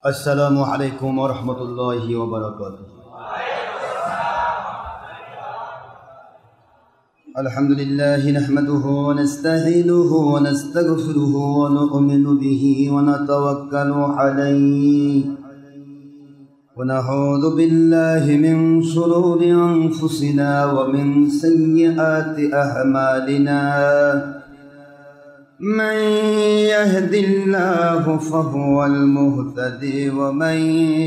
अस्सलामु अलैकुम वरहमतुल्लाहि वबरकातुहू। अल्हम्दुलिल्लाहि नहमदुहु व नस्तईनुहु व नस्तगफिरुहु व नु'मिनु बिही व नतवक्कलु अलैहि व नऊज़ु बिल्लाहि मिन शुरूरि अंफुसिना व मिन सय्यिआति अअमालिना। मन यहदिल्लाहु फहुवल मुहतदी व मन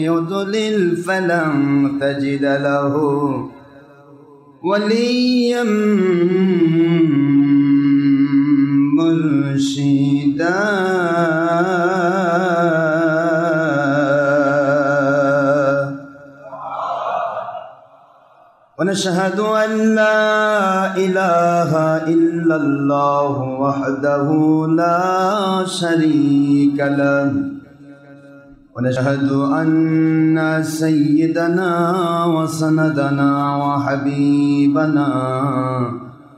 युद्लिल फलन तजिद लहु वलिय्यन मुर्शिदा। ونشهد أن لا إله إلا الله وحده لا شريك له ونشهد أن سيدنا وسندنا وحبيبنا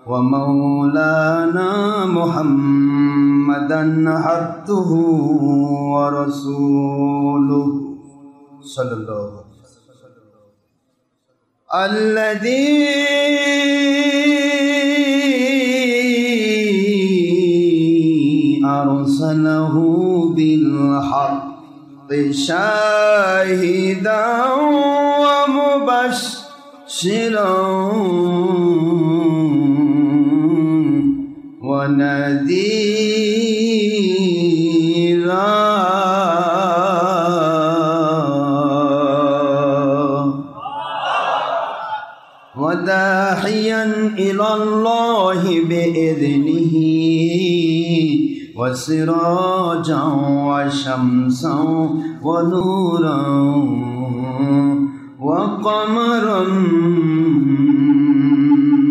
ومولانا محمدا عبده ورسوله صلى الله عليه وسلم الذي أرسله بالحق شاهدا ومبشرا ونذيرا وداعيا إلى الله بإذنه وسراجا وشمسا ونورا وقمرا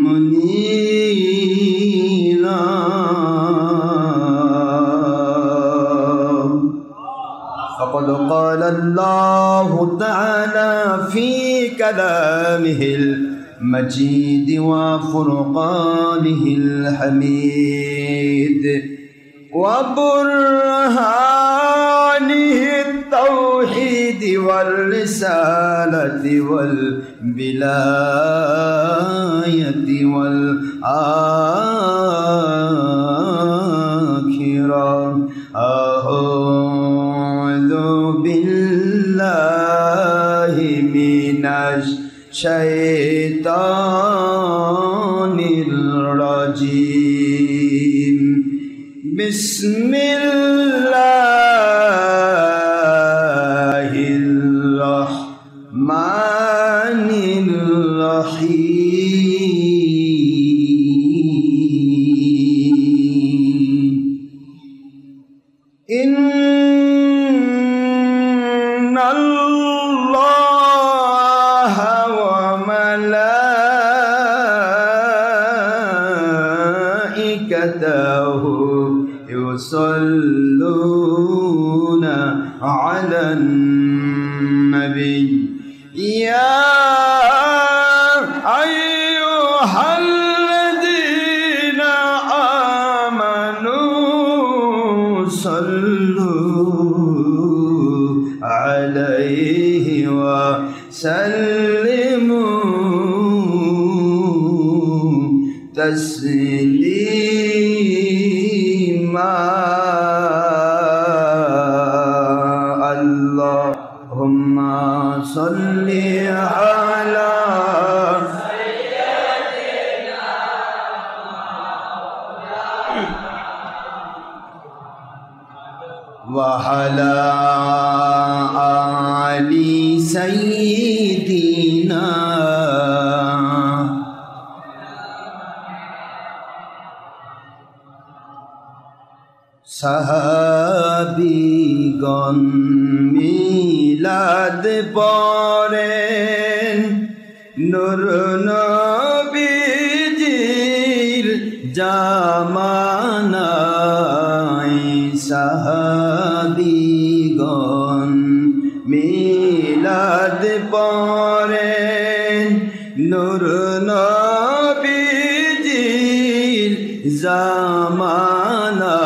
منيرا. فقد قال الله تعالى في كلامه المجيد وفرقانه الحميد وبرهانه التوحيد والرسالة والبلاية والآخرة. أعوذ بالله من الشيطان الرجيم. بسم الله الرحمن الرحيم. إن الله وملائكته يصلون على النبي يا أيها الذين آمنوا صلوا عليه وسلموا تسليما. اللهم صل على سيدنا وعلى آل سيدنا সাহাবীগণ মিলাদ পড়েন নূর নবীজির জামানায়। সাহাবীগণ মিলাদ পড়েন নূর নবীজির জামানায়।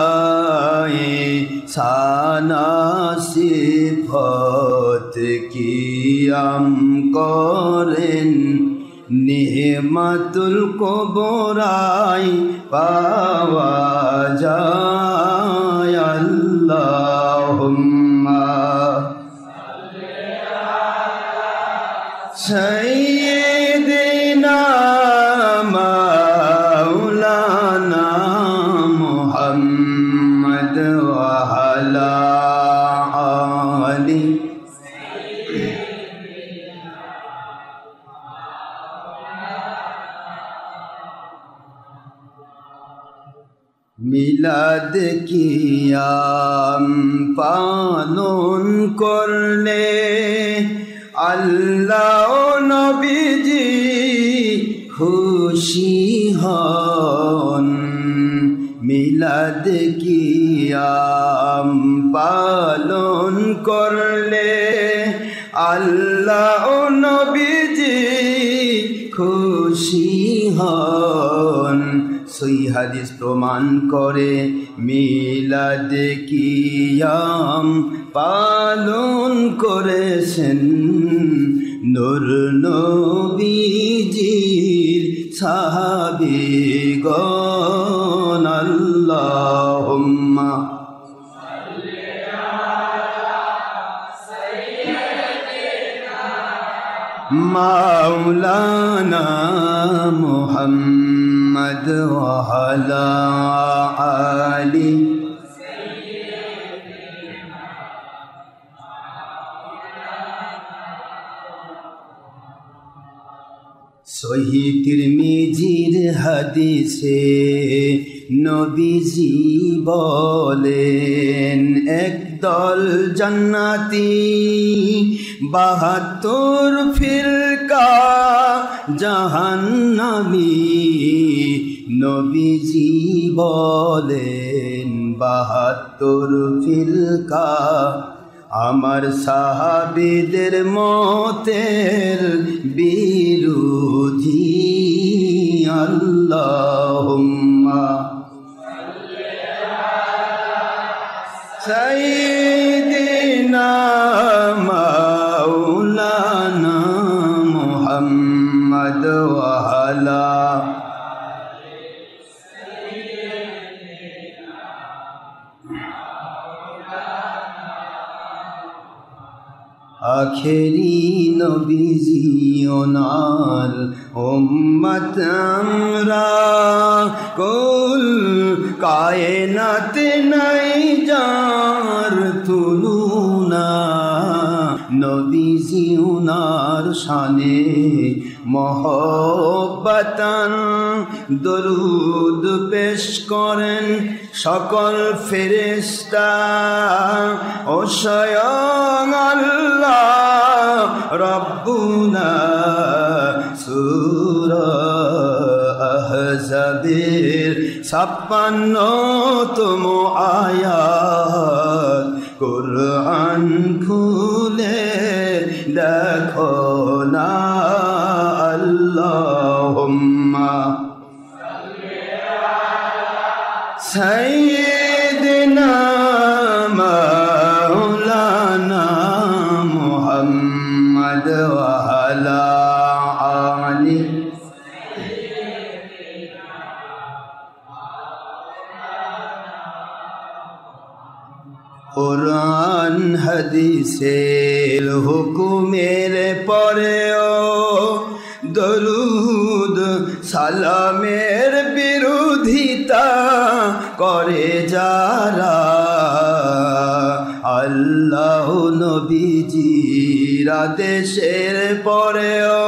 সানা সিফা রাত কিয়াম করেন নেহমাতুল কুবরায় পাওয়া যায় আল্লাহুম্মা সাইয়্যিদিনা মাওলানা মুহাম্মদ ওয়া আলা আলি মিলাদ কিয়াম পালন করলে আল্লাহ নবীজি খুশি হন। মিলাদ কিয়াম পালন করলে আল্লাহ নবীজি খুশি হন। সই হাদিস প্রমাণ করে মিলাদ কিয়াম পালন করেছেন নূর নবীজির সাহাবীগণ। আল্লাহুম্মা মাওলানা মুহাম্মদ ওয়া আলা আলি সহি তিরমিজির হাদিসে নবীজি বলেন একদল জান্নাতি ৭২ ফিরকা জাহান্নামী। নবীজি বলেন ৭২ ফিরকা আমার সাহাবীদের মতের বিরোধী। আল্লাহুম্মা সাইয়্যিদিনা মাওলানা মুহাম্মদ ওয়া আলা আখেরি নবীজি ওনার উম্মত আমরা কুল কায়নাতে নাই যার তুলনা। নবীজি ওনার শানে মহব্বতান দরুদ পেশ করেন সকল ফেরেশতা ও স্বয়ং আল্লাহ রব্বুনা। সূরা আহজাবের ৫৬তম আয়াত কুরআন খুলে দেখো না। আল্লাহুম্মা সাইয়্যিদিনা মাওলানা মুহাম্মদ ওয়া আলা আলি কুরআন হাদিসের হুকুমের পরেও দরুদ সালামের বিরোধিতা করে যারা আল্লাহ নবীজির আদেশের পরেও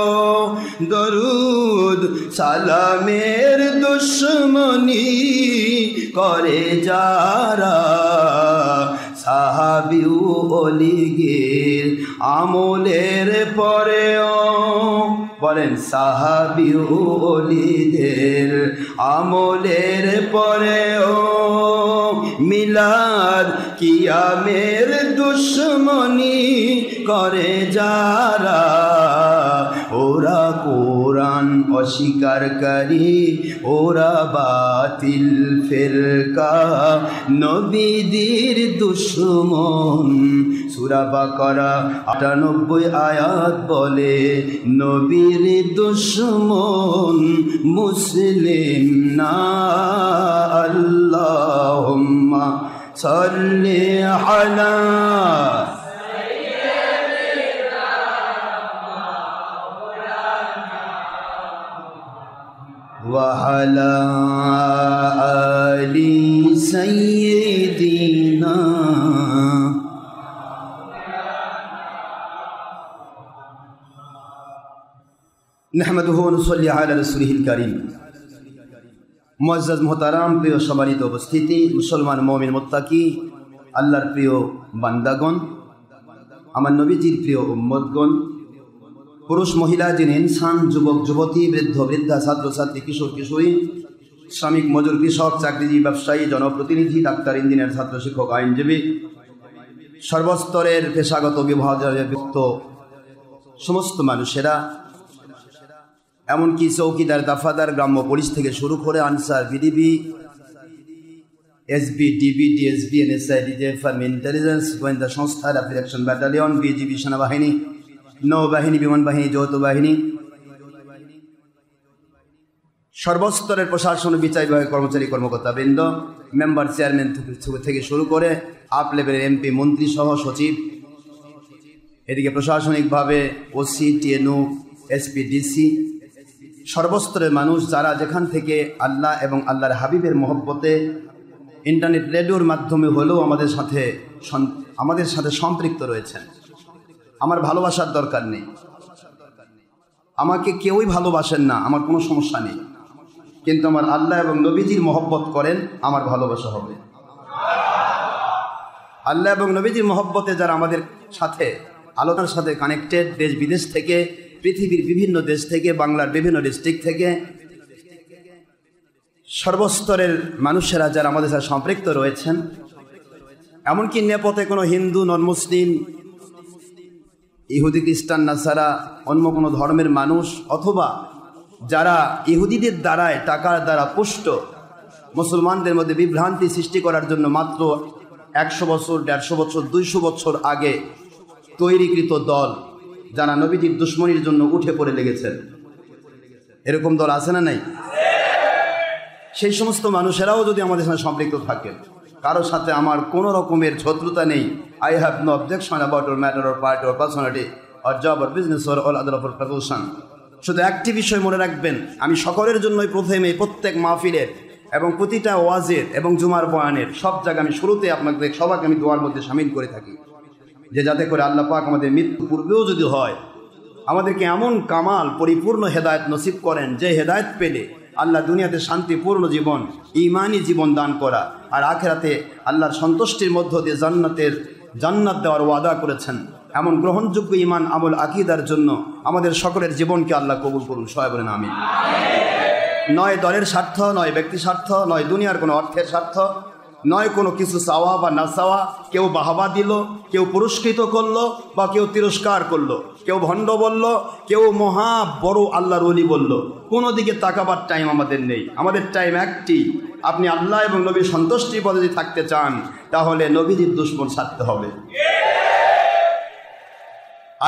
দরুদ সালামের দুশ্মনী করে যারা সাহাবী ও ওলিগের আমলের পরেও বলেন সাহাবী ও ওলিদের আমলের পরেও মিলাদ কিয়ামের দুশ্মনী করে যারা ওরা কোরআন অস্বীকারী ওরা বাতিল ফিরকা নবীদের দুশ্মন। সূরা বাকারা ৯৮ আয়াত বলে, নবীর দুশমন মুসলিম না। আল্লাহুম্মা সাল্লি আলা ওয়া আলা আলি সাইয়্যিদিনা। নাহমাদুহু ওয়া নুসাল্লি আলা রাসূলিহিল কারীম। মুআজ্জাজ মুহতারাম, প্রিয় সম্মানিত উপস্থিতি, মুসলমান মুমিন মুত্তাকি আল্লাহর প্রিয় বান্দাগণ, আমার নবীজির প্রিয় উম্মতগণ, পুরুষ মহিলা যিনি ইনসান, যুবক যুবতী, বৃদ্ধ বৃদ্ধা, ছাত্র ছাত্রী, কিশোর কিশোরী, শ্রমিক মজুর, কৃষক, চাকরিজীবী, ব্যবসায়ী, জনপ্রতিনিধি, ডাক্তার, ইঞ্জিনিয়ার, ছাত্র শিক্ষক, আইনজীবী, সর্বস্তরের পেশাগত বিভাগভুক্ত সমস্ত মানুষেরা, এমনকি চৌকিদার, দাফাদার, গ্রাম্য পুলিশ থেকে শুরু করে answer, BDB, SB, DB, DSB, NSI, DGF, intelligence, গোয়েন্দা সংস্থা, র্যাপিড অ্যাকশন ব্যাটালিয়ন, বিজিবি, সেনাবাহিনী, নৌবাহিনী, বিমান বাহিনী, যৌথ বাহিনী, সর্বস্তরের প্রশাসন, বিচার বিভাগের কর্মচারী, কর্মকর্তাবৃন্দ, মেম্বার, চেয়ারম্যান থেকে শুরু করে আপ লেভেলের এমপি, মন্ত্রী সহ সচিব, এদিকে প্রশাসনিকভাবে ওসি, টিএনও, এসপি, ডিসি, সর্বস্তরের মানুষ যারা যেখান থেকে আল্লাহ এবং আল্লাহর হাবিবের মহব্বতে ইন্টারনেট রেডিওর মাধ্যমে হলেও আমাদের সাথে সম্পৃক্ত রয়েছেন। আমার ভালোবাসার দরকার নেই, আমাকে কেউই ভালোবাসেন না, আমার কোনো সমস্যা নেই, কিন্তু আমার আল্লাহ এবং নবীজির মহব্বত করেন, আমার ভালোবাসা হবে। আল্লাহ এবং নবীজির মহব্বতে যারা আমাদের সাথে আলোচনার সাথে কানেক্টেড, দেশ বিদেশ থেকে, পৃথিবীর বিভিন্ন দেশ থেকে, বাংলার বিভিন্ন ডিস্ট্রিক্ট থেকে, সর্বস্তরের মানুষেরা যারা আমাদের সাথে সম্পৃক্ত রয়েছেন, এমনকি নেপথ্যে কোনো হিন্দু, নন মুসলিম, ইহুদি, খ্রিস্টান, নাসারা, অন্য কোনো ধর্মের মানুষ, অথবা যারা ইহুদিদের দ্বারায়, টাকার দ্বারা পুষ্ট মুসলমানদের মধ্যে বিভ্রান্তি সৃষ্টি করার জন্য মাত্র 100 বছর, 150 বছর, 200 বছর আগে তৈরিকৃত দল, যারা নবীজির দুশ্মনির জন্য উঠে পড়ে লেগেছেন, এরকম দল আছে না নাই? সেই সমস্ত মানুষেরাও যদি আমাদের সাথে সম্পৃক্ত থাকেন, কারোর সাথে আমার কোনো রকমের শত্রুতা নেই। I have no objection about ওর matter or party or personality or job or business or all other of profession. শুধু একটি বিষয় মনে রাখবেন, আমি সকলের জন্যই প্রথমে প্রত্যেক মাহফিলের এবং প্রতিটা ওয়াজের এবং জুমার বয়ানের সব জায়গায় আমি শুরুতে আপনাদের সবাইকে আমি দোয়ার মধ্যে শামিল করে থাকি, যে যাতে করে আল্লাহ পাক আমাদের মৃত্যু পূর্বেও যদি হয় আমাদেরকে এমন কামাল পরিপূর্ণ হেদায়েত নসিব করেন, যে হেদায়েত পেলে আল্লাহ দুনিয়াতে শান্তিপূর্ণ জীবন, ঈমানি জীবন দান করা, আর আখিরাতে আল্লাহর সন্তুষ্টির মধ্য দিয়ে জান্নাত দেওয়ার ওয়াদা করেছেন। এমন গ্রহণযোগ্য ঈমান, আমল, আকীদার জন্য আমাদের সকলের জীবনকে আল্লাহ কবুল করুন, সবাই বলেন আমিন। নয় দলের স্বার্থ, নয় ব্যক্তি স্বার্থ, নয় দুনিয়ার কোনো অর্থের স্বার্থ, নয় কোনো কিছু চাওয়া বা না চাওয়া, কেউ বাহবা দিল, কেউ পুরস্কৃত করলো বা কেউ তিরস্কার করলো, কেউ ভণ্ড বলল, কেউ মহা বড় আল্লাহর ওলি বলল, কোনো দিকে তাকাবার টাইম আমাদের নেই। আমাদের টাইম একটি, আপনি আল্লাহ এবং নবীর সন্তুষ্টি পদে যদি থাকতে চান, তাহলে নবীজির দুশমন ছাড়তে হবে।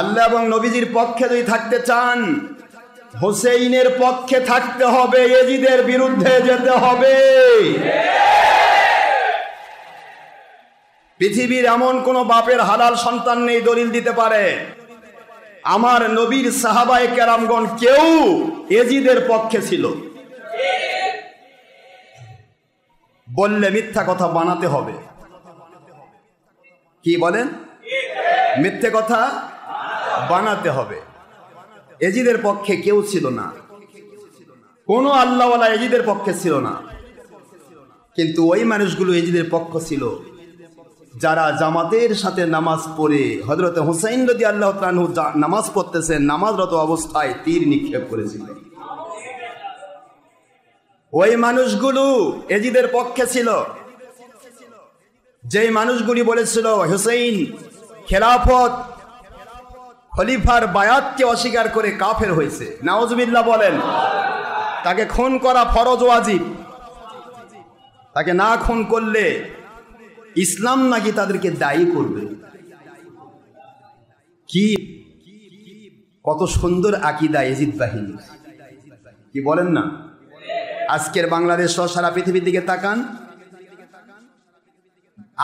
আল্লাহ এবং নবীজির পক্ষে যদি থাকতে চান, হোসেইনের পক্ষে থাকতে হবে, এজিদের বিরুদ্ধে যেতে হবে। পৃথিবীর এমন কোন বাপের হালাল সন্তান নেই দলিল দিতে পারে আমার নবীর সাহাবায়ে কেরামগণ কেউ এজিদের পক্ষে ছিল। বললে মিথ্যা কথা বানাতে হবে। কি বলেন? মিথ্যে কথা বানাতে হবে। এজিদের পক্ষে কেউ ছিল না, কোনো আল্লাহওয়ালা এজিদের পক্ষে ছিল না। কিন্তু ওই মানুষগুলো এজিদের পক্ষ ছিল যারা জামাতের সাথে নামাজ পড়ে হযরত হুসাইন রাদিয়াল্লাহু তাআলা আনহু নামাজ পড়তেছেন, নামাজরত অবস্থায় তীর নিক্ষেপ করেছিলেন। ওই মানুষগুলো এজিদের পক্ষে ছিল। যেই মানুষগুলি বলেছিল হুসাইন খেলাফত খলিফার বায়াতকে অস্বীকার করে কাফের হয়েছে, নাউজুবিল্লাহ বলেন, তাকে খুন করা ফরজ ওয়াজিব, তাকে না খুন করলে ইসলাম নাকি তাদেরকে দায়ী করবে। কি কত সুন্দর আকীদা ইয়াজিদ বাহিনী, কি বলেন না? আজকের বাংলাদেশ সহ সারা পৃথিবীর দিকে তাকান।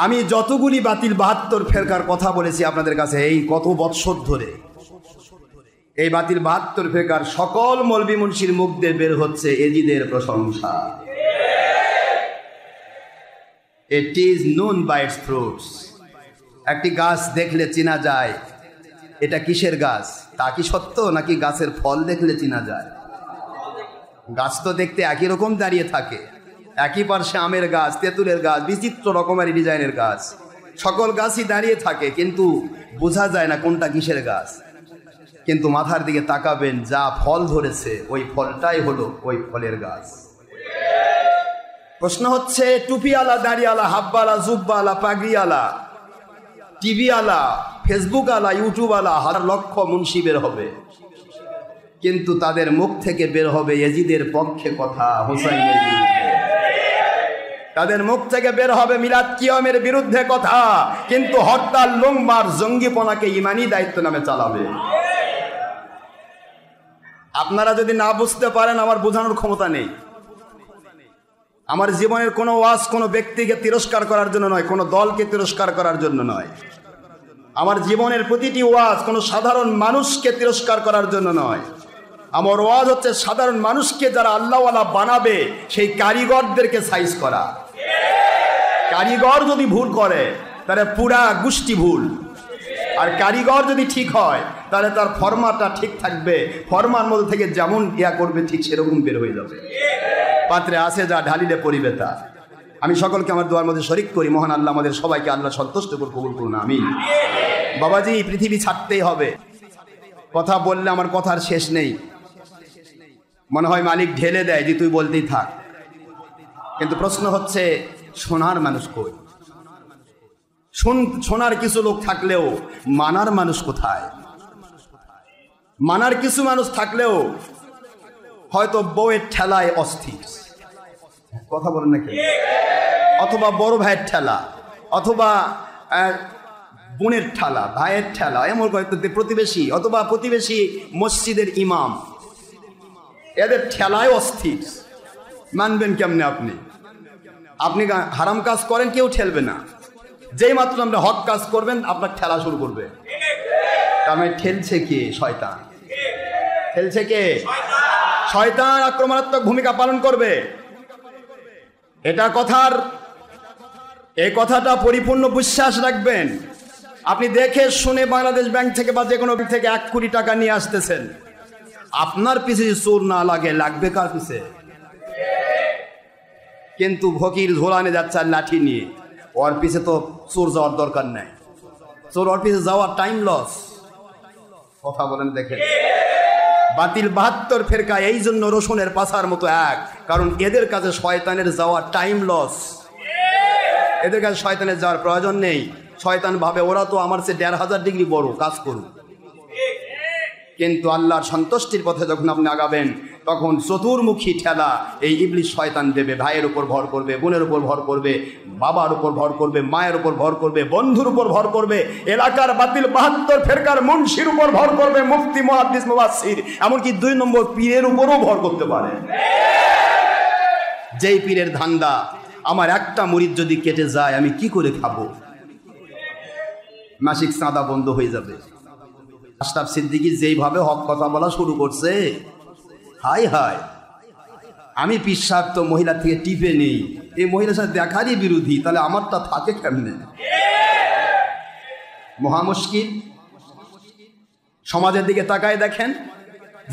আমি যতগুলি বাতিল 72 ফেরকার কথা বলেছি আপনাদের কাছে এই কত বৎসর ধরে, এই বাতিল 72 ফেরকার সকল মৌলবি মুন্সির মুখ দিয়ে বের হচ্ছে এজিদের প্রশংসা। It is known by its fruits. একটি গাছ দেখলে চেনা যায় এটা কিসের গাছ, তা কি সত্য নাকি গাছের ফল দেখলে চেনা যায়? গাছ তো দেখতে একই রকম দাঁড়িয়ে থাকে, একই পার্শ্বে আমের গাছ, তেঁতুলের গাছ, বিচিত্র রকমের ডিজাইনের গাছ, সকল গাছই দাঁড়িয়ে থাকে, কিন্তু বোঝা যায় না কোনটা কিসের গাছ। কিন্তু মাথার দিকে তাকাবেন, যা ফল ধরেছে ওই ফলটাই হলো ওই ফলের গাছ। প্রশ্ন হচ্ছে, টুপিওয়ালা, দাড়িওয়ালা, হাব্বালা, জুব্বালা, পাগড়িওয়ালা, টিভিওয়ালা, ফেসবুকওয়ালা, ইউটিউবওয়ালা হাজার লক্ষ মুন্সি বের হবে, কিন্তু তাদের মুখ থেকে বের হবে ইয়াজিদের পক্ষে কথা, হুসাইনের বিরুদ্ধে। তাদের মুখ থেকে বের হবে মিলাদ কিয়ামের বিরুদ্ধে কথা, কিন্তু হরতাল, লংমার, জঙ্গিপনাকে ইমানি দায়িত্ব নামে চালাবে। আপনারা যদি না বুঝতে পারেন, আমার বোঝানোর ক্ষমতা নেই। আমার জীবনের কোনো ওয়াজ কোনো ব্যক্তিকে তিরস্কার করার জন্য নয়, কোনো দলকে তিরস্কার করার জন্য নয়। আমার জীবনের প্রতিটি ওয়াজ কোনো সাধারণ মানুষকে তিরস্কার করার জন্য নয়। আমার ওয়াজ হচ্ছে সাধারণ মানুষকে যারা আল্লাহওয়ালা বানাবে সেই কারিগরদেরকে সাইজ করা। কারিগর যদি ভুল করে তাহলে পুরা গোষ্ঠী ভুল, আর কারিগর যদি ঠিক হয় তাহলে তার ফরমাটা ঠিক থাকবে, ফরমার মধ্যে থেকে যেমন ইয়া করবে ঠিক সেরকম বের হয়ে যাবে। পাত্রে আসে যা ঢালিলে পরিবে তা। আমি সকলকে আমার দোয়ার মধ্যে শরিক করি, মহান আল্লাহ আমাদের সবাইকে আল্লাহ সন্তুষ্ট করে কবুল করুন, আমিন। বাবাজি, পৃথিবী ছাড়তেই হবে। কথা বললে আমার কথার শেষ নেই, মনে হয় মালিক ঢেলে দেয় যে তুই বলতেই থাক। কিন্তু প্রশ্ন হচ্ছে, শোনার মানুষ কই? শোনার কিছু লোক থাকলেও মানার মানুষ কোথায়? মানার কিছু মানুষ থাকলেও হয়তো বউয়ের ঠেলায় অস্থির, কথা বলেন নাকি, অথবা বড় ভাইয়ের ঠেলা, অথবা বোনের ঠেলা, ভাইয়ের ঠেলা, এমন প্রতিবেশী, অথবা প্রতিবেশী মসজিদের ইমাম, এদের ঠেলায় অস্থির। মানবেন কেমনে? আপনি হারাম কাজ করেন, কেউ ঠেলবে না। যেই মাত্র আপনি হক কাজ করবেন আপনার ঠেলা শুরু করবে। তার মানে ঠেলছে কে? শয়তান। ঠেলছে কে? শয়তান আক্রমণাত্মক ভূমিকা পালন করবে। এই কথাটা পরিপূর্ণ বিশ্বাস রাখবেন। আপনি দেখে শুনে বাংলাদেশ ব্যাংক থেকে বা যে কোনো ব্যাংক থেকে 1 কোটি টাকা নিয়ে আসতেছেন, আপনার পিছে চোর না লাগে, লাগবে কার পিছে? কিন্তু ফকির ঝোলানে যাচ্ছে আর লাঠি নিয়ে, ওর পিছে তো চোর যাওয়ার দরকার নাই। চোর ওর পিছে যাওয়ার টাইম লস। কথা বলেন দেখেন। বাতিল 72 ফেরকা এই জন্য রসুনের পাছার মতো এক, কারণ এদের কাছে শয়তানের যাওয়ার টাইম লস। এদের কাছে শয়তানের যাওয়ার প্রয়োজন নেই। শয়তান ভাবে ওরা তো আমার চেয়ে 1500 ডিগ্রি বড়, কাজ করুন। কিন্তু আল্লাহর সন্তুষ্টির পথে যখন আপনি আগাবেন, তখন চতুর্মুখী ঠেলা এই ইবলিস শয়তান দেবে। ভাইয়ের উপর ভর করবে, বোনের উপর ভর করবে, বাবার উপর ভর করবে, মায়ের উপর ভর করবে, বন্ধুর উপর ভর করবে, এলাকার বাতিল 72 ফেরকার মুন্সির উপর ভর করবে, মুফতি, মুহাদ্দিস, মুফাসসির, এমনকি 2 নম্বর পীরের উপরও ভর করতে পারে। যেই পীরের ধান্দা, আমার একটা মুরিদ যদি কেটে যায় আমি কি করে খাবো? মাসিক চাঁদা বন্ধ হয়ে যাবে। আশরাফ সিদ্দিকী যেইভাবে হক কথা বলা শুরু করছে, হাই হাই, আমি পিসাব তো মহিলা থেকে টিপে নেই, এই মহিলার সাথে দেখারই বিরোধী, তাহলে আমারটা থাকে কেমনে? মহা মুশকিল। সমাজের দিকে তাকায় দেখেন,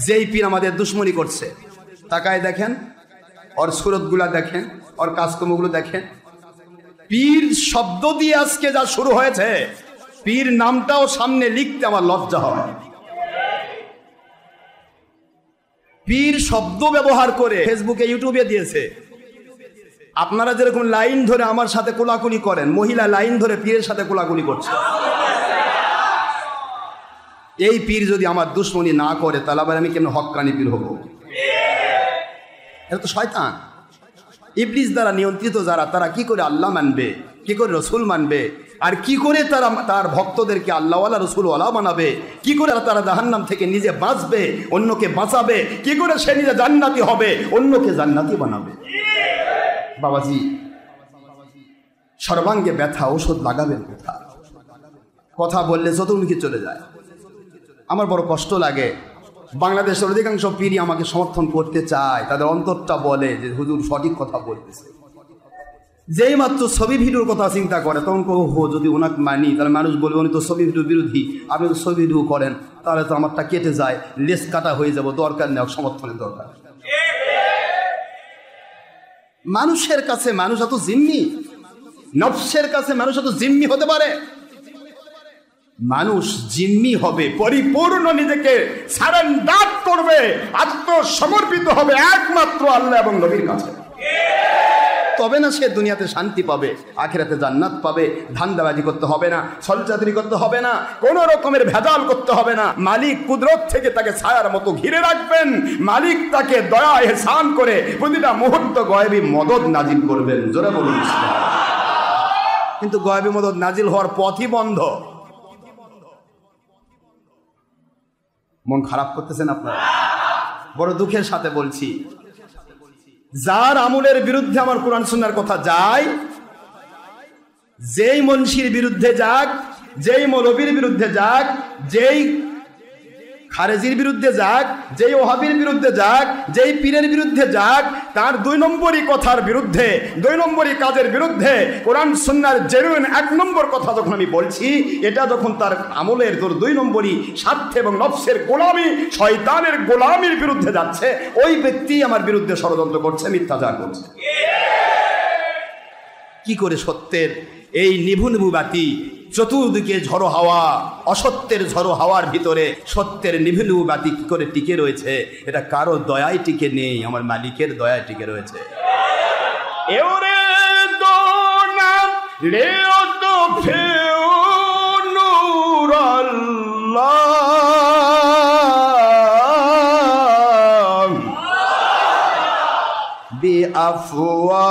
যেই পীর আমাদের দুশ্মনী করছে, তাকায় দেখেন, ওর সুরতগুলা দেখেন, ওর কাজকর্মগুলো দেখেন। পীর শব্দ দিয়ে আজকে যা শুরু হয়েছে, পীর নামটাও সামনে লিখতে আমার লজ্জা হয়। পীর শব্দ ব্যবহার করে ফেসবুকে, ইউটিউবে দিয়েছে। আপনারা যেরকম লাইন ধরে আমার সাথে কোলাকুলি করেন, মহিলা লাইন ধরে পীরের সাথে কোলাকুলি করছে। এই পীর যদি আমার দুশ্মনী না করে, তাহলে আবার আমি কেমন হক্কানি পীর হব? এটা তো শয়তান, ইবলিস দ্বারা নিয়ন্ত্রিত যারা, তারা কি করে আল্লাহ মানবে, কি করে রসুল মানবে, আর কি করে তারা তার ভক্তদেরকে আল্লাহওয়ালা রসুলওয়ালা বানাবে, কি করে তারা জাহান্নাম থেকে নিজে বাঁচবে, অন্যকে বাঁচাবে, কি করে সে নিজে জান্নাতি হবে, অন্যকে জান্নাতি বানাবে। বাবাজি, সর্বাঙ্গে ব্যথা, ওষুধ লাগাবেন কোথা? কথা বললে চতুর্মুখী চলে যায়। আমার বড় কষ্ট লাগে, বাংলাদেশের অধিকাংশ পীরই আমাকে সমর্থন করতে চায়, তাদের অন্তরটা বলে যে হুজুর সঠিক কথা বলতেছে। যেই মাত্র ছবি ভিডিওর কথা চিন্তা করে তখন হো যদি ওনাকে মানি তাহলে মানুষ বলবে উনি তো ছবি ভিডিও বিরোধী, আপনি তো ছবি ভিডিও করেন, তাহলে তো আমারটা কেটে যায়, লেস কাটা হয়ে যাব, দরকার নেই, সমর্থনের দরকার। মানুষের কাছে মানুষ এত জিম্মি, নফসের কাছে মানুষ এত জিম্মি হতে পারে? মানুষ জিম্মি হবে, পরিপূর্ণ নিজেকে সারেন্ডার করবে, আত্মসমর্পিত হবে একমাত্র আল্লাহ এবং নবীর কাছে, তবে না সে দুনিয়াতে শান্তি পাবে, আখিরাতে জান্নাত পাবে। ধান্দাবাজি করতে হবে না, ছলচাতুরি করতে হবে না, কোনো রকমের ভেজাল করতে হবে না। মালিক কুদরত থেকে তাকে ছায়ার মতো ঘিরে রাখবেন, মালিক তাকে দয়া এহসান করে প্রতিটা মুহূর্ত গয়েবী মদদ নাজিল করবেন। জোরে বলুন। কিন্তু গয়েবী মদদ নাজিল হওয়ার পথই বন্ধ। মন খারাপ করতেছেন আপনারা? বড় দুঃখের সাথে বলছি, যার আমলের বিরুদ্ধে আমার কোরআন সুন্নাহর কথা যায়, যেই মুন্সির বিরুদ্ধে যাক, যেই মৌলবীর বিরুদ্ধে যাক, যেই খারেজির বিরুদ্ধে যাক, যেই ওহাবির বিরুদ্ধে যাক, যেই পীরের বিরুদ্ধে যাক, তার 2 নম্বরই কথার বিরুদ্ধে, 2 নম্বরই কাজের বিরুদ্ধে কোরআন সুন্নাহর জেনুইন 1 নম্বর কথা যখন আমি বলছি, এটা যখন তার আমলের 2 নম্বরই স্বার্থ এবং নফসের গোলামি, শয়তানের গোলামির বিরুদ্ধে যাচ্ছে, ওই ব্যক্তি আমার বিরুদ্ধে ষড়যন্ত্র করছে, মিথ্যাচার করছে। কি করে সত্যের এই নিভু নিভু বাতি, চতুর্দিকে ঝড়ো হাওয়া, অসত্যের ঝড়ো হাওয়ার ভিতরে সত্যের নিভু নিভু বাতি কি করে টিকে রয়েছে? এটা কারো দয়ায় টিকে নেই, আমার মালিকের দয়ায় টিকে রয়েছে। এওরে দোনা লেও তো ফেও নূর আল্লাহ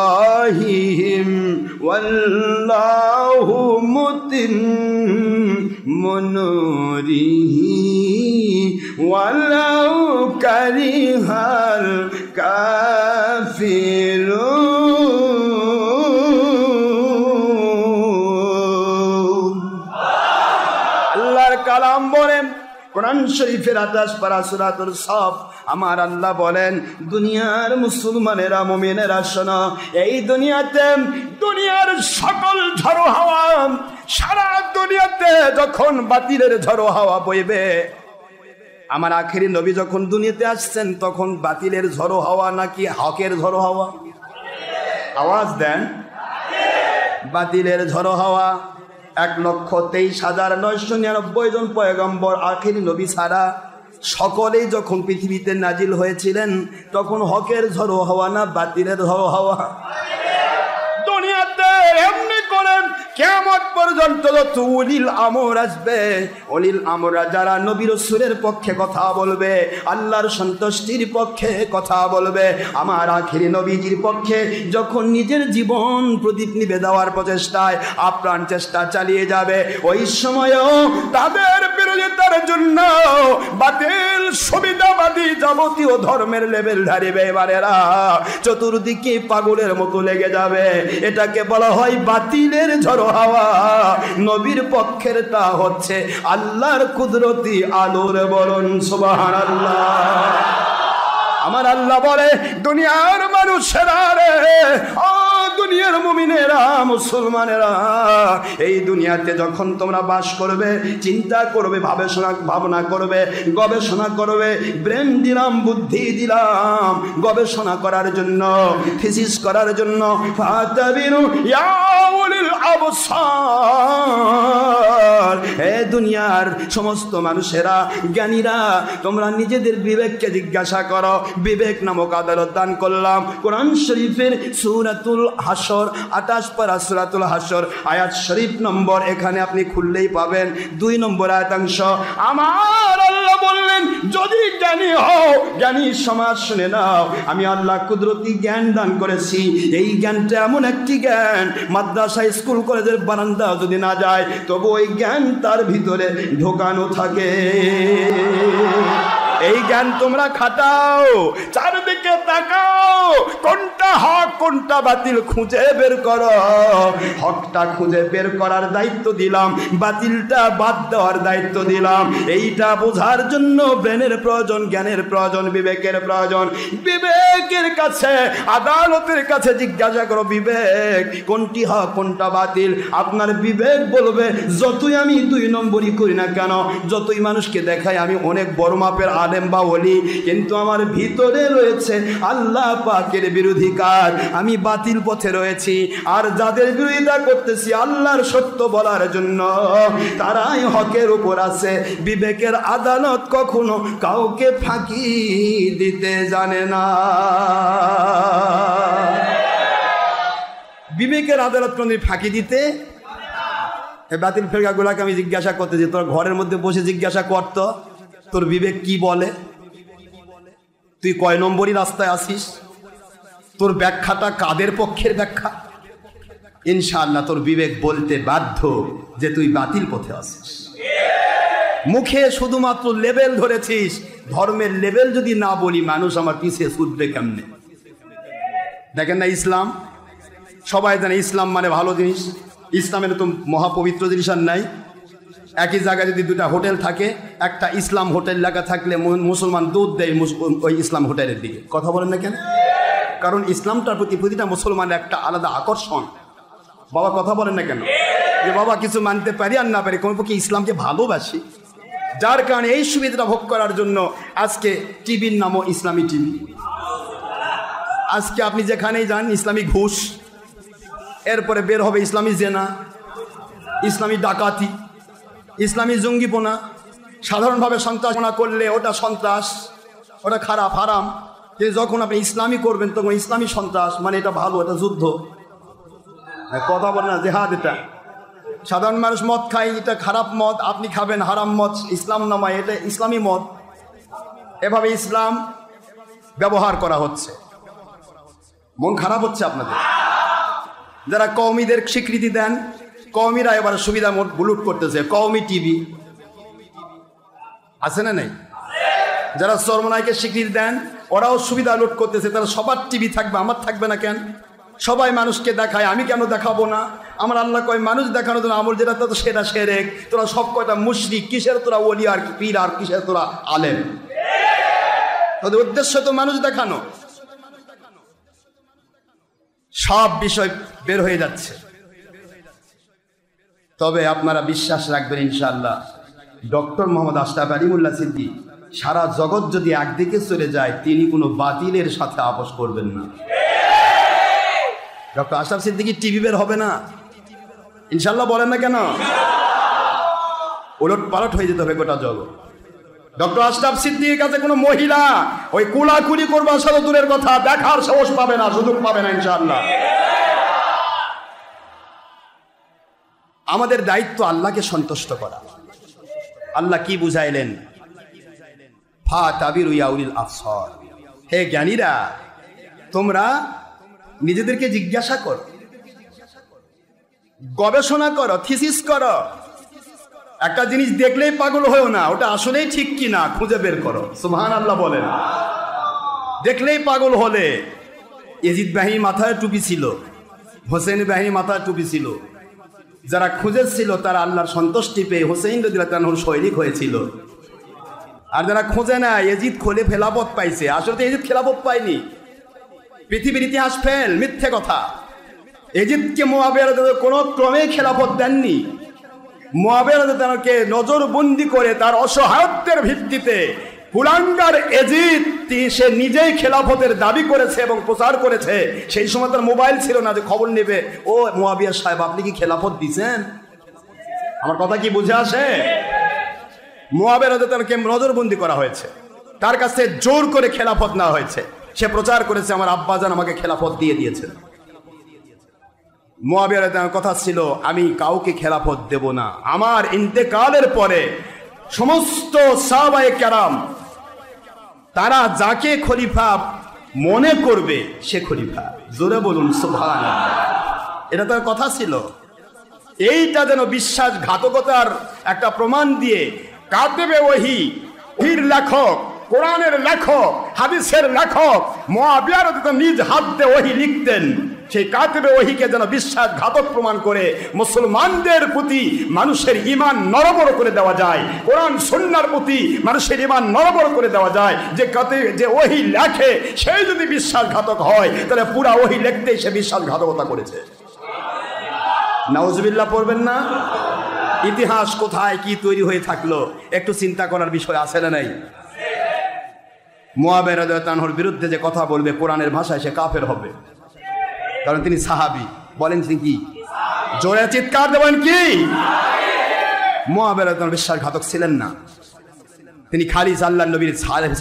بأفواههم والله متم نوره ولو كره الكافرون। আল্লাহর কালাম বলেন কোরআন শরীফের 28 পারা সূরাতুল সাফ, আমার আল্লাহ বলেন, দুনিয়ার মুসলমানেরা, মুমিনেরা শোনো, এই দুনিয়াতে দুনিয়ার সকল ঝড়ো হাওয়া, সারা দুনিয়াতে যখন বাতিলের ঝড়ো হাওয়া বইবে, আমার আখেরি নবী যখন দুনিয়াতে আসছেন তখন বাতিলের ঝড়ো হাওয়া নাকি হকের ঝড়ো হাওয়া? আওয়াজ দেন। বাতিলের ঝড়ো হাওয়া। 1,23,999 জন পয়গম্বর আখেরি নবী ছাড়া সকলেই যখন পৃথিবীতে নাজিল হয়েছিলেন তখন হকের ঝড়ো হাওয়া না বাতিলের ঝড়ো হাওয়া? দুনিয়াতে এমনি করে কিয়ামত পর্যন্ত যত উলিল আমর আসবে, উলিল আমরা যারা নবী রাসূলের পক্ষে কথা বলবে, আল্লাহর সন্তুষ্টির পক্ষে কথা বলবে, আমার আখেরি নবীজির পক্ষে যখন নিজের জীবন প্রদীপ নিবে দেওয়ার প্রচেষ্টায় আপ্রাণ চেষ্টা চালিয়ে যাবে, ওই সময়ও তাদের বিরোধিতার জন্য বাতিল সুবিধাবাদী যাবতীয় ধর্মের লেবেলধারী বেঈমানেরা চতুর্দিকে পাগলের মতো লেগে যাবে। এটাকে বলা হয় বাতিলের ঝড়ো হাওয়া। নবীর পক্ষের তা হচ্ছে আল্লাহর কুদরতি আলোর বরণ। সুবহানাল্লাহ। আমার আল্লাহ বলে, দুনিয়ার মানুষেরা রে, ও দুনিয়ার মুমিনেরা, মুসলমানেরা, এই দুনিয়াতে যখন তোমরা বাস করবে, চিন্তা করবে, ভাবনা করবে, গবেষণা করবে, ব্রেন দিলাম, বুদ্ধি দিলাম গবেষণা করার জন্য, থিসিস করার জন্য, ফাতাবিরু ইয়া উলিল আবসার, হে দুনিয়ার সমস্ত মানুষেরা, জ্ঞানীরা, তোমরা নিজেদের বিবেককে জিজ্ঞাসা করো। বিবেক নামক আদালত দান করলাম। কোরআন শরীফের সূরাতুল হাসর 28 পারা সূরাতুল হাসর আয়াত শরীফ নম্বর, এখানে আপনি খুললেই পাবেন 2 নম্বর আয়াতাংশ। আমার আল্লাহ বললেন, যদি জ্ঞানী হও, জ্ঞানী সমাজ শুনে নাও, আমি আল্লাহ কুদরতি জ্ঞান দান করেছি। এই জ্ঞানটা এমন একটি জ্ঞান, মাদ্রাসা স্কুল কলেজের বারান্দা যদি না যায়, তবু ওই জ্ঞান তার ভিতরে ঢোকানো থাকে। এই জ্ঞান তোমরা খাটাও, চারদিকে তাকাও, কোনটা হক কোনটা বাতিল খুঁজে বের করো। হকটা খুঁজে বের করার দায়িত্ব দিলাম, বাতিলটা বাদ দেওয়ার দায়িত্ব দিলাম। এইটা বোঝার জন্য ব্রেনের প্রয়োজন, জ্ঞানের প্রয়োজন, বিবেকের প্রয়োজন। বিবেকের কাছে, আদালতের কাছে জিজ্ঞাসা করো, বিবেক কোনটি হক কোনটা বাতিল। আপনার বিবেক বলবে, যতই আমি 2 নম্বরই করি না কেন, যতই মানুষকে দেখাই আমি অনেক বড় মাপের আলেম বা ওলি, কিন্তু আমার ভিতরে রয়েছে আল্লাহ পাকের বিরোধী কাজ, আমি বাতিল পথে রয়েছি। আর যাদের বিরোধিতা করতেছি আল্লাহর সত্য বলার জন্য, তারাই হকের উপর আছে। বিবেকের আদালত কখনো কাউকে ফাঁকি দিতে জানে না। বিবেকের আদালত কোনদিন ফাঁকি দিতে, বাতিল ফেরকাগুলাকে আমি জিজ্ঞাসা করতে যে, তোর ঘরের মধ্যে বসে জিজ্ঞাসা করতো তোর বিবেক কি বলে, তুই কয় নম্বরই রাস্তায় আসিস, তোর ব্যাখ্যাটা কাদের পক্ষের ব্যাখ্যা। ইনশাআল্লাহ তোর বিবেক বলতে বাধ্য যে তুই বাতিল পথে আসিস। মুখে শুধুমাত্র লেবেল ধরেছিস, ধর্মের লেবেল যদি না বলি মানুষ আমার পিছিয়ে ছুটবে কেমনে। দেখেন না, ইসলাম সবাই জানে ইসলাম মানে ভালো জিনিস। ইসলামের তো মহাপবিত্র জিনিস আর নাই। একই জায়গায় যদি 2টা হোটেল থাকে, একটা ইসলাম হোটেল লেখা থাকলে মুসলমান দুধ দেয় ওই ইসলাম হোটেলের দিকে। কথা বলেন না কেন? কারণ ইসলামটার প্রতি প্রতিটা মুসলমানের একটা আলাদা আকর্ষণ। বাবা কথা বলেন না কেন? যে বাবা কিছু মানতে পারি আর না পারি, কোনো পক্ষে ইসলামকে ভালোবাসি। যার কারণে এই সুবিধাটা ভোগ করার জন্য আজকে টিভির নামও ইসলামী টিভি। আজকে আপনি যেখানেই যান ইসলামী ঘুষ, এরপরে বের হবে ইসলামী জেনা, ইসলামী ডাকাতি, ইসলামী জঙ্গিপনা। সাধারণভাবে সন্ত্রাসপনা করলে ওটা সন্ত্রাস, ওটা খারাপ, হারাম। কিন্তু যখন আপনি ইসলামী করবেন তখন ইসলামী সন্ত্রাস, মানে এটা ভালো, এটা যুদ্ধ। কথা বলে না, জেহাদ। এটা সাধারণ মানুষ মদ খায়, এটা খারাপ মদ, আপনি খাবেন হারাম মদ, ইসলাম নামায়, এটা ইসলামী মদ। এভাবে ইসলাম ব্যবহার করা হচ্ছে। মন খারাপ হচ্ছে আপনাদের। যারা কওমিদের স্বীকৃতি দেন, কওমিরা এবার সুবিধা মোট বুলুট করতেছে। কওমি টিভি আছে না নেই? যারা চরমনাইকে স্বীকৃতি দেন ওরাও সুবিধা লুট করতেছে। তারা সবার টিভি থাকবে, আমার থাকবে না কেন? সবাই মানুষকে দেখায়, আমি কেন দেখাবো না? আমার আল্লাহ কয় মানুষ দেখানোর জন্য আমল যেটা তো সেটা শিরক। তোরা সব কয়টা মুশরিক, কিসের তোরা ওলি আর পীর আর কিসের তোরা আলেম? তোদের উদ্দেশ্য তো মানুষ দেখানো। সব বিষয় বের হয়ে যাচ্ছে। তবে আপনারা বিশ্বাস রাখবেন ইনশাআল্লাহ, ডক্টর মোহাম্মদ আশরাফ আলিমুল্লাহ সিদ্দিকী সারা জগৎ যদি একদিকে চলে যায়, তিনি কোনো বাতিলের সাথে আপোষ করবেন না। ডক্টর আশরাফ সিদ্দিকী টিভি বের হবে না ইনশাআল্লাহ। বলেন না কেন? উলট পালট হয়ে যেতে হবে গোটা জগৎ। ডক্টর আশরাফ সিদ্দিকীর কাছে কোনো মহিলা ওই কুলাকুলি করবার সাথে দূরের কথা, দেখার সাহস পাবে না, সুযোগ পাবে না ইনশাআল্লাহ। আমাদের দায়িত্ব আল্লাহকে সন্তুষ্ট করা। আল্লাহ কি বুঝাইলেন? ফা তাবিরু ইয়া উলিল আবসার, হে জ্ঞানীরা তোমরা নিজেদেরকে জিজ্ঞাসা করো, গবেষণা করো, থিসিস করো। একটা জিনিস দেখলেই পাগল হয়েও না, ওটা আসলেই ঠিক কিনা খুঁজে বের করো। সুবহানাল্লাহ বলেন। দেখলেই পাগল হলে, ইয়াজিদ বাহিনীর মাথায় টুপি ছিল, হোসেন বাহিনীর মাথায় টুপি ছিল, যারা খুঁজেছিল তারা আল্লাহর সন্তুষ্টি পেয়ে হোসেন রাদিয়াল্লাহু তাআলার সৈনিক হয়েছিল। আর যারা খোঁজে না, ইয়াজিদ খোলে খেলাফত পাইছে। আসলে ইয়াজিদ খেলাফত পায়নি, পৃথিবীর ইতিহাস ফেল, মিথ্যে কথা। ইয়াজিদকে মুআবিয়া রাদিয়াল্লাহু তাআলা কোনো ক্রমেই খেলাফত দেননি। মুআবিয়া রাদিয়াল্লাহু তাআলাকে নজরবন্দি করে তার অসহায়ত্বের ভিত্তিতে কুলাঙ্গার ইয়াজিদ সে নিজেই খেলাফতের দাবি করেছে এবং প্রচার করেছে। সেই সময় তার মোবাইল ছিল না যে খবর নেবে, ও মুআবিয়া সাহেব আপনি কি খেলাফত দিছেন? আমার কথা কি বুঝে আসে? মুআবিয়া রাদিয়াল্লাহু তাআলাকে নজরবন্দি করা হয়েছে, তার কাছে জোর করে খেলাফত নেওয়া হয়েছে। সে প্রচার করেছে আমার আব্বাজান আমাকে খেলাফত দিয়ে দিয়েছেন। মুআবিয়া রাদিয়াল্লাহু তাআলার কথা ছিল আমি কাউকে খেলাফত দেব না, আমার ইন্তেকালের পরে সমস্ত সাহাবায়ে কেরাম তারা যাকে খলিফা মনে করবে সে খলিফা। জোরে বলুন সুবহানাল্লাহ। এটা তার কথা ছিল। এইটা যেন বিশ্বাসঘাতকতার একটা প্রমাণ দিয়ে কাতেবে ওহী, পীর লেখক, কোরআনের লেখক, হাদিসের লেখক মুআবিয়া রাদিয়াল্লাহু নিজ হাত দিয়ে ওহী লিখতেন, সেই কাতেবে ওহীকে যেন বিশ্বাসঘাতক প্রমাণ করে মুসলমানদের প্রতি মানুষের ঈমান নড়বড় করে দেওয়া যায়, কোরআন সুন্নাহর প্রতি মানুষের ঈমান নড়বড় করে দেওয়া যায়। যে ওহী লেখে সেই যদি বিশ্বাসঘাতক হয় তাহলে পুরা ওহী লিখতেই সে বিশ্বাসঘাতকতা করেছে। নাউজুবিল্লাহ পড়বেন না? ইতিহাস কোথায় কি তৈরি হয়ে থাকলো একটু চিন্তা করার বিষয় আছে না নাই? মুআবিয়া রাদিয়াল্লাহু আনহুর বিরুদ্ধে যে কথা বলবে কোরআনের ভাষায় সে কাফের হবে, কারণ তিনি সাহাবী। বলেন কি? জোরে চিৎকার দেবেন কি? মুআবিয়া রাদিয়াল্লাহু আনহু বিশ্বাসঘাতক ছিলেন না। তিনি খালি আল্লাহর নবীর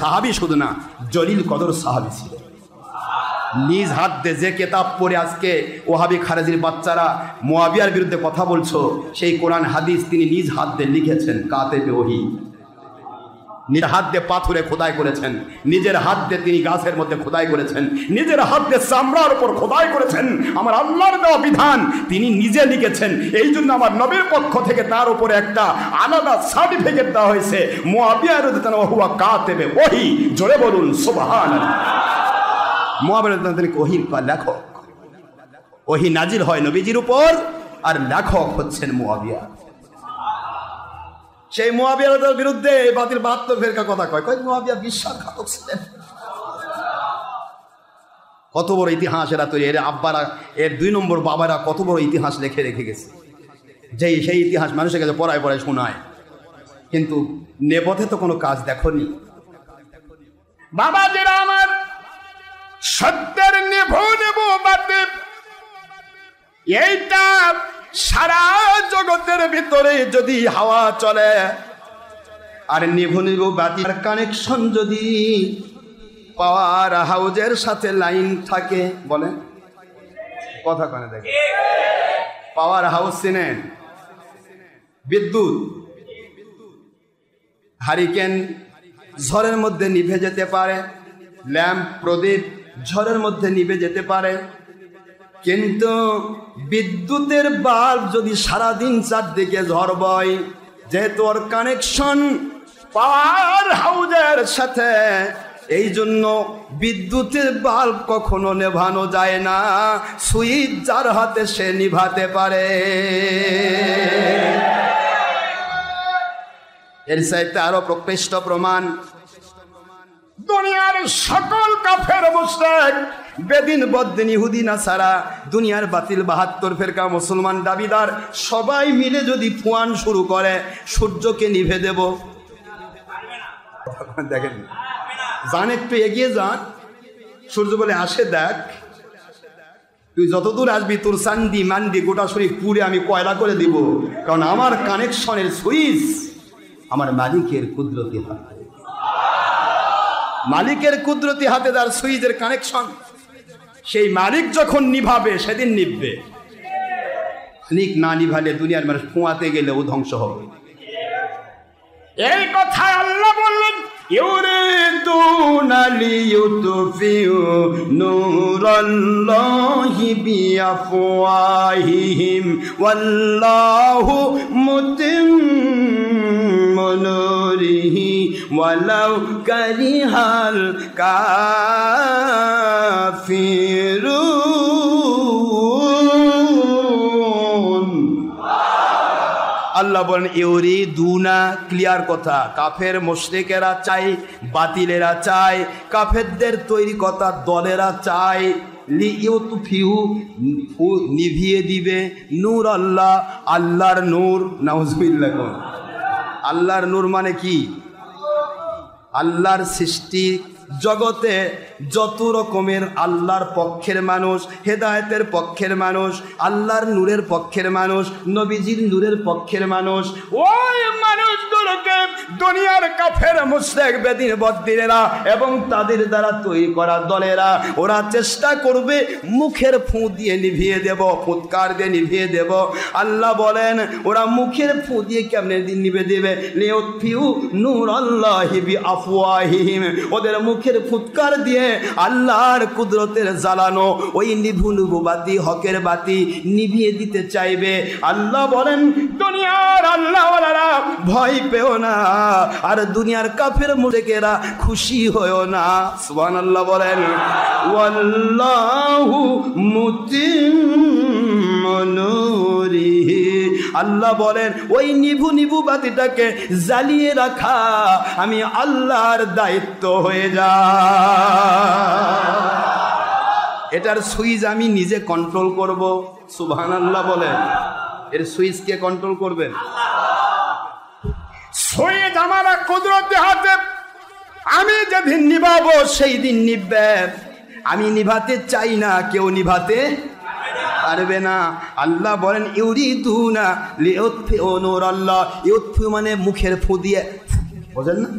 সাহাবী শুধু না, জলিল কদর সাহাবী ছিলেন। নিজ হাত দিয়ে যে কেতাব পড়ে আজকে ওহাবি খারেজির বাচ্চারা মুআবিয়ার বিরুদ্ধে কথা বলছো, সেই কোরআন হাদিস তিনি নিজ হাত দিয়ে লিখেছেন। কাতেবে ওহী নিজের হাত দিয়ে পাথরে খোদাই করেছেন, নিজের হাত দিয়ে তিনি গাছের মধ্যে খোদাই করেছেন, নিজের হাত দিয়ে চামড়ার উপর খোদাই করেছেন। আমার আল্লাহর দেওয়া বিধান তিনি নিজে লিখেছেন। এই জন্য আমার নবীর পক্ষ থেকে তার উপরে একটা আলাদা সার্টিফিকেট দেওয়া হয়েছে, মুআবিয়া রাদিয়াল্লাহু আনহু হুয়া কাতেবে ওহী। জোরে বলুন সুবহানাল্লাহ। মুআবিয়া রাদিয়াল্লাহু আনহু ওহীর লেখক। ওহী নাজিল হয় নবীজির উপর, আর লেখক হচ্ছেন মুআবিয়া। সেই মুআবিয়ার বিরুদ্ধে বাতিল 72 ফেরকা কথা কয় মুআবিয়া বিশ্বাসঘাতক ছিলেন। কত বড় ইতিহাস এরা তৈরি, এর আব্বারা, এর 2 নম্বর বাবারা কত বড় ইতিহাস রেখে গেছে, সেই ইতিহাস মানুষের কাছে পড়ায় শোনায়, কিন্তু নেপথ্যে তো কোনো কাজ দেখনি। বাবাজিরা আমার, সত্যের নেভো বাতে এইটা সারা জগতের ভিতরে যদি হাওয়া চলে, আর নিভু বাতির কানেকশন যদি পাওয়ার হাউজের সাথে লাইন থাকে, বলেন কথা কানে দেখে, পাওয়ার হাউস চিনেন? বিদ্যুৎ হারিকেন ঝড়ের মধ্যে নিভে যেতে পারে, ল্যাম্প প্রদীপ ঝড়ের মধ্যে নিভে যেতে পারে, কিন্তু বিদ্যুতের বাল্ব যদি সারাদিন চারদিকে ঝড় বয়, যেহেতু ওর কানেকশন পাওয়ার হাউজের সাথে, এই জন্য বিদ্যুতের বাল্ব কখনো নেভানো যায় না, সুইচ যার হাতে সে নিভাতে পারে। এর চাইতে আরো প্রকৃষ্ট প্রমাণ, দুনিয়ার সকল কাফের মুশরিক, বেদিন বদ্দিন ইহুদি নাসারা, দুনিয়ার বাতিল 72 ফেরকা মুসলমান দাবিদার সবাই মিলে যদি ফুয়ান শুরু করে, সূর্যকে নিভে দেব। দেখেন, যান একটু এগিয়ে যান, সূর্য বলে আসে দেখ, তুই যতদূর আসবি তোর চান্দি মান্দি গোটা শরীর পুড়ে আমি কয়লা করে দিব, কারণ আমার কানেকশনের সুইচ আমার মালিকের কুদরতি হাতে। মালিকের কুদরতি হাতে তার সুইচের কানেকশন, সেই মালিক যখন নিভাবে সেদিন নিভবে। মালিক না নিভালে দুনিয়ার মানুষ ফুঁয়াতে গেলে ও ধ্বংস হবে। এই কথা আল্লাহ বললেন, ইউরিদুনা লিইউতফিউ নূরাল্লাহি বিআফওয়াহিহিম ওয়াল্লাহু মুতিম্মু নূরিহি ওয়ালাউ কারিহাল কাফিরুন। আল্লাহ বলেন ইউরিদুনা, ক্লিয়ার কথা, কাফের মুশরিকেরা চায়, বাতিলেরা চায়, কাফেরদের তৈরি কথা দলেরা চায়, লিইউতফিউ নিভিয়ে দিবে, নূর আল্লাহ, আল্লাহর নূর। নাউজুবিল্লাহ। আল্লাহর নূর মানে কি? আল্লাহর সৃষ্টি জগতে যত রকমের আল্লাহর পক্ষের মানুষ, হেদায়েতের পক্ষের মানুষ, আল্লাহর নূরের পক্ষের মানুষ, নবীজির নূরের পক্ষের মানুষ, ওই মানুষগুলোকে দুনিয়ার কাফের মুশরিক বেদিন বদ্দিনেরা এবং তাদের দ্বারা তৈরি করা দলেরা ওরা চেষ্টা করবে মুখের ফু দিয়ে নিভিয়ে দেব, ফুৎকার দিয়ে নিভিয়ে দেব। আল্লাহ বলেন ওরা মুখের ফু দিয়ে কেমনে দিন নিভে দেবে? লিউতফিউ নূরাল্লাহি বিআফওয়াহিহিম, ওদের মুখের ফুৎকার দিয়ে আল্লাহর কুদরতের জ্বালানো ওই নিভু নিভু বাতি, হকের বাতি নিভিয়ে দিতে চাইবে। আল্লাহ বলেন দুনিয়ার আল্লাহওয়ালারা ভয় পেও না, আর দুনিয়ার কাফের মুশরিকেরা খুশি হয়ো না। সুবহানাল্লাহ বলেন। ওয়াল্লাহু মুতিম্মু নূরিহি, আল্লাহ বলেন ওই নিভু নিভু বাতিটাকে জ্বালিয়ে রাখা আমি আল্লাহর দায়িত্ব হয়ে যায়। এটার সুইচ আমি নিজে কন্ট্রোল করব। সুবহানাল্লাহ বলেন। এর সুইচ কে কন্ট্রোল করবেন? সুইচ আমার কুদরতের হাতে। আমি যেদিন নিভাবো সেই দিন নিভবে। আমি নিভাতে চাই না, কেউ নিভাতে পারবে না। আল্লাহ বলেন ইউরিদুনা লিউতফিউ নূরাল্লাহ, ইউতফিউ মানে মুখের ফু দিয়ে, বোঝেন না,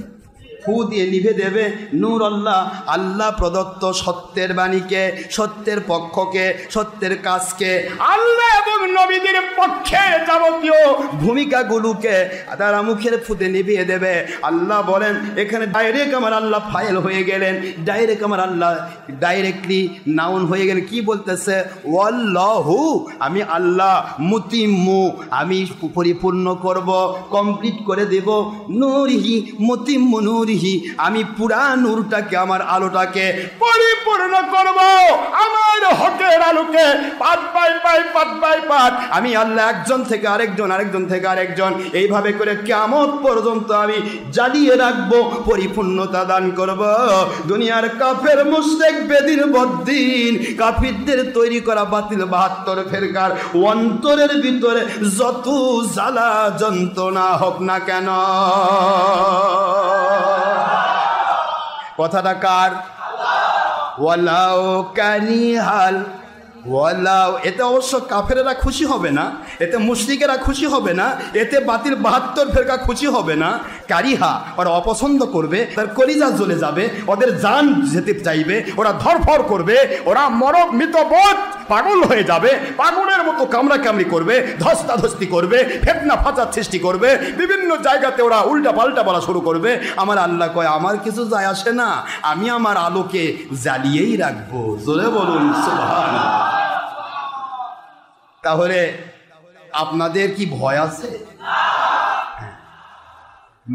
ফু দিয়ে নিভে দেবে নূর আল্লাহ, আল্লাহ প্রদত্ত সত্যের বাণীকে, সত্যের পক্ষকে, সত্যের কাজকে, আল্লাহ এবং নবীদের পক্ষে যাবতীয় ভূমিকাগুলোকে তারা মুখের ফুতে নিভিয়ে দেবে। আল্লাহ বলেন এখানে ডাইরেক্ট আমার আল্লাহ ফাইল হয়ে গেলেন, ডাইরেক্ট আমার আল্লাহ ডাইরেক্টলি নাউন হয়ে গেলেন। কি বলতেছে? ওয়াল্লাহু, আমি আল্লাহ, মুতিম্মু, আমি পরিপূর্ণ করব, কমপ্লিট করে দেব, নূরিহি, মুতিম্মু নূরিহি, আমি পুরা নূরটাকে, আমার আলোটাকে পরিপূর্ণ করব। আমার হকের আলোকে পাত বাই পাত আমি আল্লাহ একজন থেকে আরেকজন, আরেকজন থেকে আরেকজন, এইভাবে করে কিয়ামত পর্যন্ত আমি জ্বালিয়ে রাখবো, পরিপূর্ণতা দান করব। দুনিয়ার কাফের মুশরিক বেদিন বদ্দিন কাফিরদের তৈরি করা বাতিল 72 ফেরকার অন্তরের ভিতরে যত জ্বালা যন্ত্রণা হোক না কেন, কথাটা কার? ওয়ালাউ কারিহাল, ওয়ালাউ, এতে অবশ্য কাফেরেরা খুশি হবে না, এতে মুশরিকেরা খুশি হবে না, এতে বাতিল 72 ফেরকা খুশি হবে না। কারিহা, ওরা অপছন্দ করবে, তার কলিজা জ্বলে যাবে, ওদের জান যেতে চাইবে, ওরা ধরফর করবে, ওরা মরক মৃতবোধ পাগল হয়ে যাবে, পাগলের মতো কামড়াকামড়ি করবে, ধস্তাধস্তি করবে, ফেতনা ফাসাদ সৃষ্টি করবে, বিভিন্ন জায়গাতে ওরা উল্টা পাল্টা বলা শুরু করবে। আমার আল্লাহ কয় আমার কিছু যায় আসে না, আমি আমার আলোকে জ্বালিয়েই রাখবো। জোরে বলুন সুবহানাল্লাহ। তাহলে আপনাদের কি ভয় আছে?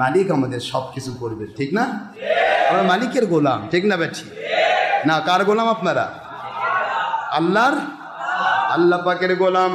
মালিক আমাদের সব কিছু করবে, ঠিক না? আমরা মালিকের গোলাম, ঠিক না বেঠি? না, কার গোলাম আপনারা? আল্লাহর, আল্লাহ পাকের গোলাম।